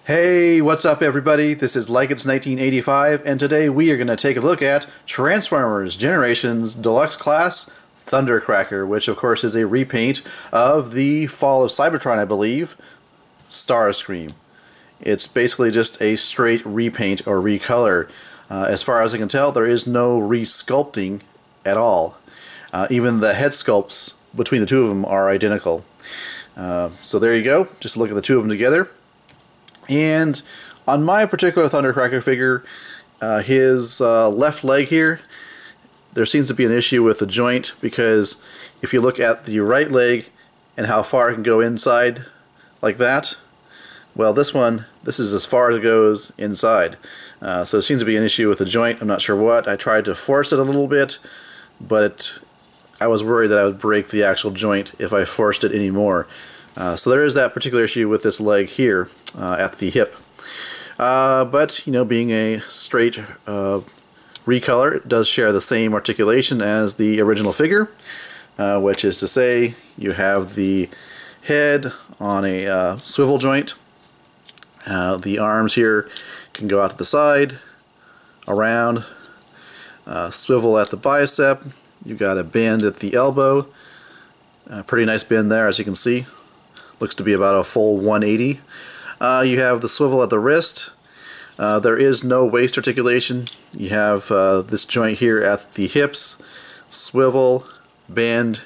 Hey, what's up everybody? This is Like It's 1985, and today we are going to take a look at Transformers Generations Deluxe Class Thundercracker, which of course is a repaint of the Fall of Cybertron, I believe, Starscream. It's basically just a straight repaint or recolor. As far as I can tell, there is no resculpting at all. Even the head sculpts between the two of them are identical. So there you go, just look at the two of them together. And on my particular Thundercracker figure, his left leg here, there seems to be an issue with the joint, because if you look at the right leg and how far it can go inside like that, well, this is as far as it goes inside. So there seems to be an issue with the joint. I'm not sure what. I tried to force it a little bit, but I was worried that I would break the actual joint if I forced it anymore. So there is that particular issue with this leg here at the hip. But, you know, being a straight recolor, it does share the same articulation as the original figure, which is to say you have the head on a swivel joint. The arms here can go out to the side, around, swivel at the bicep. You've got a bend at the elbow. Pretty nice bend there, as you can see. Looks to be about a full 180. You have the swivel at the wrist. There is no waist articulation. You have this joint here at the hips, swivel, bend,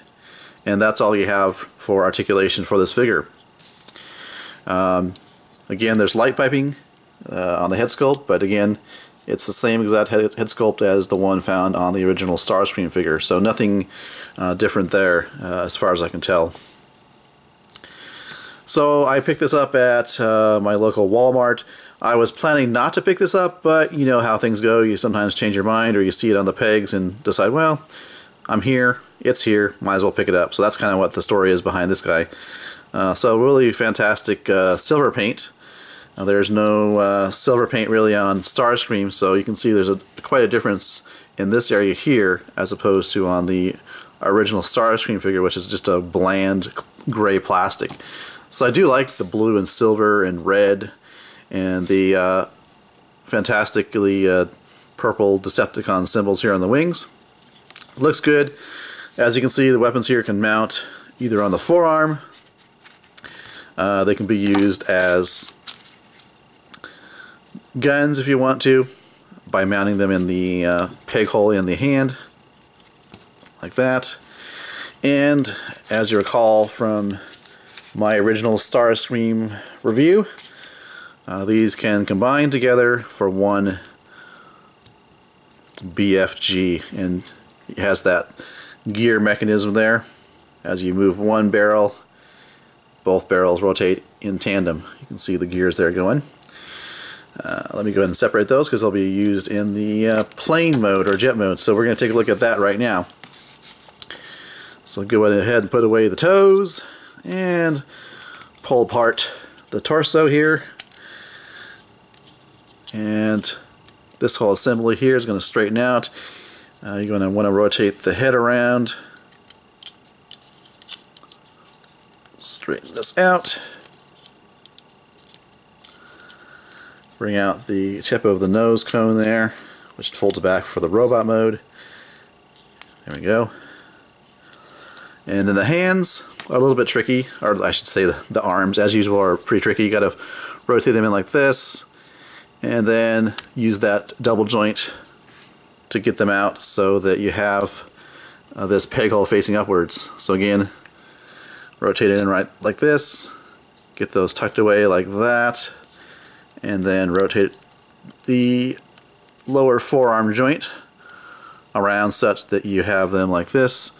and that's all you have for articulation for this figure. Again, there's light piping on the head sculpt, but again, it's the same exact head sculpt as the one found on the original Starscream figure, so nothing different there as far as I can tell. So I picked this up at my local Walmart. I was planning not to pick this up, but you know how things go. You sometimes change your mind, or you see it on the pegs and decide, well, I'm here, it's here, might as well pick it up. So that's kind of what the story is behind this guy. So really fantastic silver paint. There's no silver paint really on Starscream, so you can see there's quite a difference in this area here as opposed to on the original Starscream figure, which is just a bland gray plastic. So I do like the blue and silver and red and the fantastically purple Decepticon symbols here on the wings. Looks good. As you can see, the weapons here can mount either on the forearm. They can be used as guns if you want to, by mounting them in the peg hole in the hand, like that. And as you recall from my original Starscream review, these can combine together for one BFG, and it has that gear mechanism there. As you move one barrel, both barrels rotate in tandem. You can see the gears there going. Let me go ahead and separate those because they'll be used in the plane mode or jet mode. So we're going to take a look at that right now. So go ahead and put away the toes and pull apart the torso here. And this whole assembly here is going to straighten out. You're going to want to rotate the head around. Straighten this out. Bring out the tip of the nose cone there, which folds back for the robot mode. There we go. And then the hands are a little bit tricky, or I should say the arms, as usual, are pretty tricky. You got to rotate them in like this, and then use that double joint to get them out so that you have this peg hole facing upwards. So again, rotate it in right like this, get those tucked away like that, and then rotate the lower forearm joint around such that you have them like this,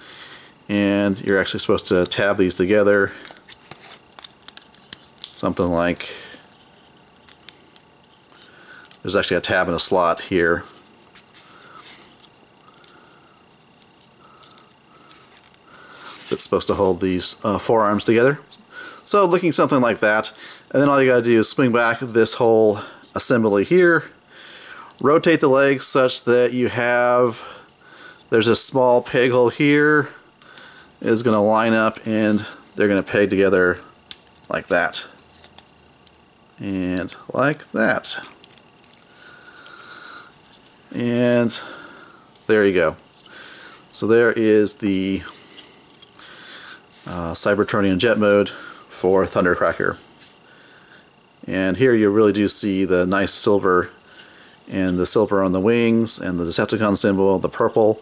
and you're actually supposed to tab these together something like, there's actually a tab and a slot here. That's supposed to hold these forearms together. So looking something like that, and then all you got to do is swing back this whole assembly here, rotate the legs such that you have, there's a small peg hole here, is going to line up and they're going to peg together like that. And like that. And there you go. So there is the Cybertronian jet mode for Thundercracker. And here you really do see the nice silver, and the silver on the wings, and the Decepticon symbol, the purple.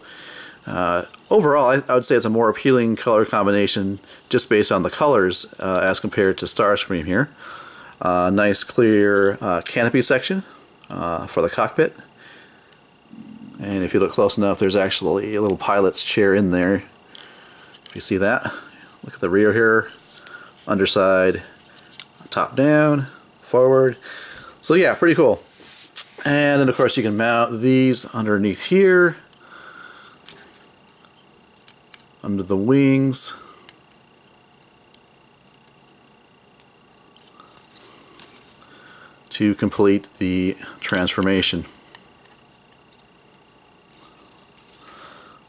Overall, I would say it's a more appealing color combination just based on the colors as compared to Starscream here. Nice clear canopy section for the cockpit. And if you look close enough, there's actually a little pilot's chair in there. If you see that. Look at the rear here. Underside, top down, forward. So yeah, pretty cool. And then of course you can mount these underneath here, under the wings. To complete the transformation.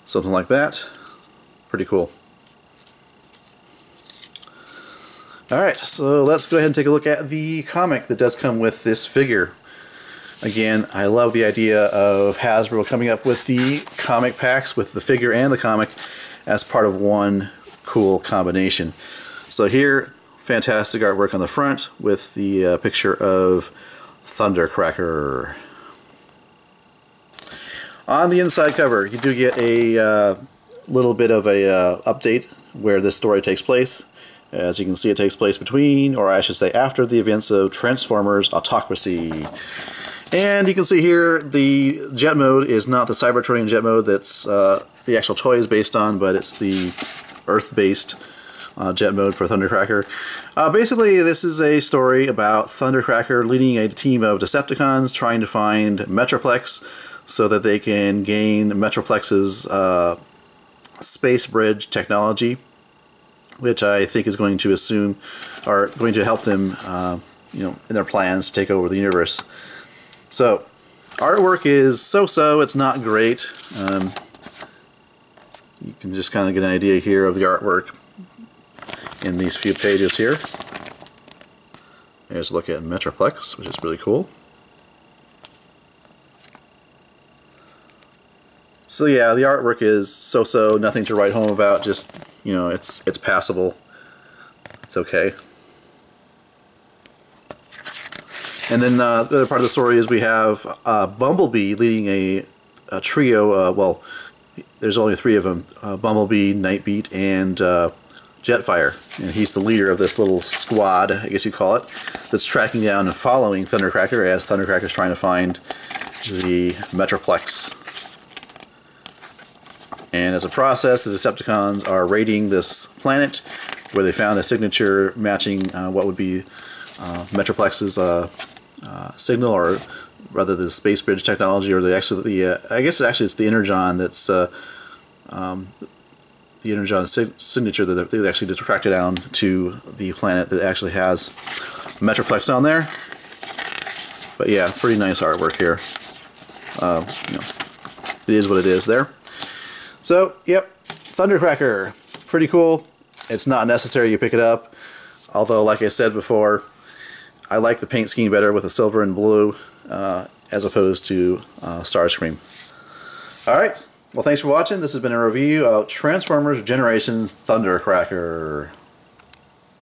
Something like that. Pretty cool. Alright, so let's go ahead and take a look at the comic that does come with this figure. Again, I love the idea of Hasbro coming up with the comic packs with the figure and the comic as part of one cool combination. So here, fantastic artwork on the front with the picture of Thundercracker. On the inside cover, you do get a little bit of a update where this story takes place. As you can see, it takes place between, or I should say after, the events of Transformers Autocracy. And you can see here the jet mode is not the Cybertronian jet mode that's the actual toy is based on, but it's the Earth-based jet mode for Thundercracker. Basically, this is a story about Thundercracker leading a team of Decepticons trying to find Metroplex so that they can gain Metroplex's space bridge technology, which I think is going to assume, or going to help them, you know, in their plans to take over the universe. So, artwork is so-so. It's not great. You can just kind of get an idea here of the artwork in these few pages here. Here's a look at Metroplex, which is really cool. So yeah, the artwork is so-so, nothing to write home about, just, you know, it's passable. It's okay. And then the other part of the story is we have Bumblebee leading a trio, well, there's only three of them, Bumblebee, Nightbeat, and Jetfire. And he's the leader of this little squad, I guess you call it, that's tracking down and following Thundercracker as Thundercracker's trying to find the Metroplex. And as a process, the Decepticons are raiding this planet where they found a signature matching what would be Metroplex's signal, or rather the space bridge technology, or I guess actually it's the Energon that's the Energon signature that they actually tracked it down to the planet that actually has Metroplex on there. But yeah, pretty nice artwork here. You know, it is what it is there. So, yep, Thundercracker, pretty cool. It's not necessary you pick it up, although, like I said before, I like the paint scheme better with the silver and blue as opposed to Starscream. Alright, well, thanks for watching. This has been a review of Transformers Generations Thundercracker.